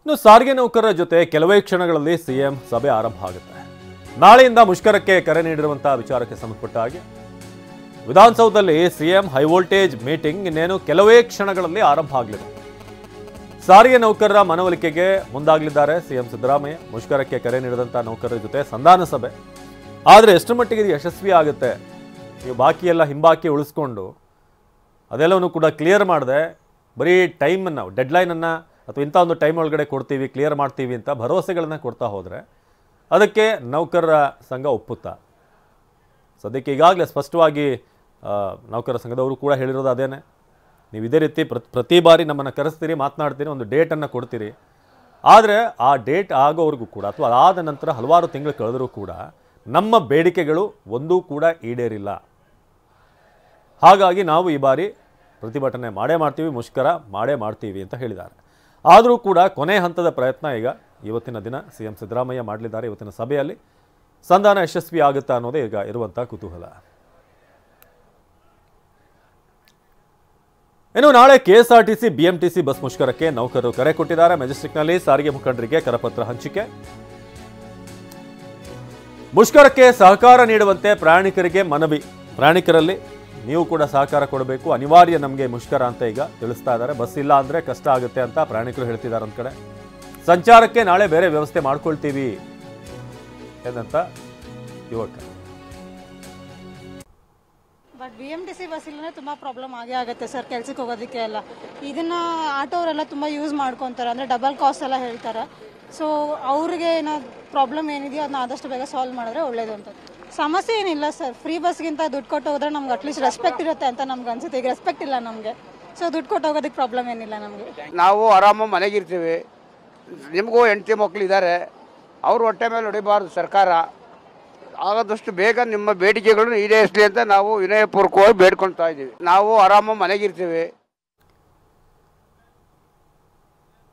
ಇನ್ನು ಸಾರಿಗೆ ನೌಕರರ ಜೊತೆ ಕೆಲವೇ ಕ್ಷಣಗಳಲ್ಲಿ ಸಿಎಂ ಸಭೆ ಆರಂಭ ಆಗುತ್ತೆ. ನಾಳೆಯಿಂದ ಮುಷ್ಕರಕ್ಕೆ ಕರೆ ನೀಡಿರುವಂತಹ ವಿಚಾರಕ್ಕೆ ಸಂಬಂಧಪಟ್ಟ ಹಾಗೆ ವಿಧಾನಸೌಧದಲ್ಲಿ ಸಿಎಂ ಹೈ ವೋಲ್ಟೇಜ್ ಮೀಟಿಂಗ್ ಇನ್ನೇನು ಕೆಲವೇ ಕ್ಷಣಗಳಲ್ಲಿ ಆರಂಭ ಆಗಲಿದೆ. ಸಾರಿಗೆ ನೌಕರರ ಮನವೊಲಿಕೆಗೆ ಮುಂದಾಗಲಿದ್ದಾರೆ ಸಿಎಂ ಸಿದ್ದರಾಮಯ್ಯ. ಮುಷ್ಕರಕ್ಕೆ ಕರೆ ನೀಡಿದಂತಹ ನೌಕರರ ಜೊತೆ ಸಂಧಾನ ಸಭೆ. ಆದರೆ ಎಷ್ಟು ಮಟ್ಟಿಗೆ ಇದು ಯಶಸ್ವಿ ಆಗುತ್ತೆ, ನೀವು ಬಾಕಿ ಎಲ್ಲ ಹಿಂಬಾಕಿ ಉಳಿಸ್ಕೊಂಡು ಅದೆಲ್ಲವನ್ನೂ ಕೂಡ ಕ್ಲಿಯರ್ ಮಾಡದೆ ಬರೀ ಟೈಮನ್ನು ಡೆಡ್ಲೈನನ್ನು ಅಥವಾ ಇಂಥ ಒಂದು ಟೈಮ್ ಒಳಗಡೆ ಕೊಡ್ತೀವಿ, ಕ್ಲಿಯರ್ ಮಾಡ್ತೀವಿ ಅಂತ ಭರವಸೆಗಳನ್ನು ಕೊಡ್ತಾ ಹೋದರೆ ಅದಕ್ಕೆ ನೌಕರರ ಸಂಘ ಒಪ್ಪುತ್ತಾ? ಸದ್ಯಕ್ಕೆ ಈಗಾಗಲೇ ಸ್ಪಷ್ಟವಾಗಿ ನೌಕರರ ಸಂಘದವರು ಕೂಡ ಹೇಳಿರೋದು ಅದೇನೆ. ನೀವು ಇದೇ ರೀತಿ ಪ್ರತಿ ಬಾರಿ ನಮ್ಮನ್ನು ಕರೆಸ್ತೀರಿ, ಮಾತನಾಡ್ತೀರಿ, ಒಂದು ಡೇಟನ್ನು ಕೊಡ್ತೀರಿ. ಆದರೆ ಆ ಡೇಟ್ ಆಗೋವರೆಗೂ ಕೂಡ ಅಥವಾ ಅದಾದ ನಂತರ ಹಲವಾರು ತಿಂಗಳು ಕಳೆದರೂ ಕೂಡ ನಮ್ಮ ಬೇಡಿಕೆಗಳು ಒಂದೂ ಕೂಡ ಈಡೇರಿಲ್ಲ. ಹಾಗಾಗಿ ನಾವು ಈ ಬಾರಿ ಪ್ರತಿಭಟನೆ ಮಾಡೇ ಮಾಡ್ತೀವಿ, ಮುಷ್ಕರ ಮಾಡೇ ಮಾಡ್ತೀವಿ ಅಂತ ಹೇಳಿದ್ದಾರೆ. ಆದರೂ ಕೂಡ ಕೊನೆ ಹಂತದ ಪ್ರಯತ್ನ ಈಗ ಇವತ್ತಿನ ದಿನ ಸಿಎಂ ಸಿದ್ದರಾಮಯ್ಯ ಮಾಡಲಿದ್ದಾರೆ. ಇವತ್ತಿನ ಸಭೆಯಲ್ಲಿ ಸಂಧಾನ ಯಶಸ್ವಿ ಆಗುತ್ತಾ ಅನ್ನೋದೇ ಈಗ ಇರುವಂಥ ಕುತೂಹಲ. ಇನ್ನು ನಾಳೆ ಕೆಎಸ್ಆರ್ಟಿಸಿ ಬಿಎಂಟಿಸಿ ಬಸ್ ಮುಷ್ಕರಕ್ಕೆ ನೌಕರರು ಕರೆ ಕೊಟ್ಟಿದ್ದಾರೆ. ಮೆಜೆಸ್ಟಿಕ್ನಲ್ಲಿ ಸಾರಿಗೆ ಮುಖಂಡರಿಗೆ ಕರಪತ್ರ ಹಂಚಿಕೆ. ಮುಷ್ಕರಕ್ಕೆ ಸಹಕಾರ ನೀಡುವಂತೆ ಪ್ರಯಾಣಿಕರಿಗೆ ಮನವಿ. ಪ್ರಯಾಣಿಕರಲ್ಲಿ ನೀವು ಕೂಡ ಸಹಕಾರ ಕೊಡಬೇಕು, ಅನಿವಾರ್ಯ ನಮಗೆ ಮುಷ್ಕರ ಅಂತ ಈಗ ತಿಳಿಸ್ತಾ ಇದ್ದಾರೆ. ಬಸ್ ಇಲ್ಲ ಅಂದರೆ ಕಷ್ಟ ಆಗುತ್ತೆ ಅಂತ ಪ್ರಯಾಣಿಕರು ಹೇಳ್ತಿದ್ದಾರೆ. ಒಂದು ಕಡೆ ಸಂಚಾರಕ್ಕೆ ನಾಳೆ ಬೇರೆ ವ್ಯವಸ್ಥೆ ಮಾಡ್ಕೊಳ್ತೀವಿ ಎಂದಂತ ಯುವಕ. ಬಟ್ BMTC ಬಸ್ ಇಲ್ಲೇ ತುಂಬ ಪ್ರಾಬ್ಲಮ್ ಆಗೇ ಆಗುತ್ತೆ ಸರ್, ಕೆಲ್ಸಕ್ಕೆ ಹೋಗೋದಕ್ಕೆ ಎಲ್ಲ. ಇದನ್ನ ಆಟೋವರೆಲ್ಲ ತುಂಬ ಯೂಸ್ ಮಾಡ್ಕೊತಾರೆ, ಅಂದರೆ ಡಬಲ್ ಕಾಸ್ಟ್ ಎಲ್ಲ ಹೇಳ್ತಾರೆ. ಸೊ ಅವ್ರಿಗೆ ಏನೋ ಪ್ರಾಬ್ಲಮ್ ಏನಿದೆಯೋ ಅದನ್ನ ಆದಷ್ಟು ಬೇಗ ಸಾಲ್ವ್ ಮಾಡಿದ್ರೆ ಒಳ್ಳೇದು ಅಂತ. ಸಮಸ್ಯೆ ಏನಿಲ್ಲ ಸರ್, ಫ್ರೀ ಬಸ್ಗಿಂತ ದುಡ್ಡು ಕೊಟ್ಟು ಹೋದ್ರೆ ನಮ್ಗೆ ಅಟ್ಲೀಸ್ಟ್ ರೆಸ್ಪೆಕ್ಟ್ ಇರುತ್ತೆ ಅಂತ ನಮ್ಗೆ ಅನ್ಸುತ್ತೆ. ಈಗ ರೆಸ್ಪೆಕ್ಟ್ ಇಲ್ಲ ನಮಗೆ, ಸೊ ದುಡ್ಡು ಕೊಟ್ಟು ಹೋಗೋದಕ್ಕೆ ಪ್ರಾಬ್ಲಮ್ ಏನಿಲ್ಲ ನಮಗೆ. ನಾವು ಆರಾಮಾಗಿ ಮನೆಗಿರ್ತೀವಿ. ನಿಮಗೂ ಹೆಂಡತಿ ಮಕ್ಕಳು ಇದ್ದಾರೆ, ಅವ್ರ ಹೊಟ್ಟೆ ಮೇಲೆ ಹೊಡಿಬಾರ್ದು ಸರ್ಕಾರ. ಆದಷ್ಟು ಬೇಗ ನಿಮ್ಮ ಬೇಡಿಕೆಗಳನ್ನು ಈಡೇರಿಸಲಿ ಅಂತ ನಾವು ವಿನಯಪೂರ್ವಕವಾಗಿ ಬೇಡ್ಕೊಳ್ತಾ ಇದ್ದೀವಿ. ನಾವು ಆರಾಮಾಗಿ ಮನೆಗಿರ್ತೀವಿ.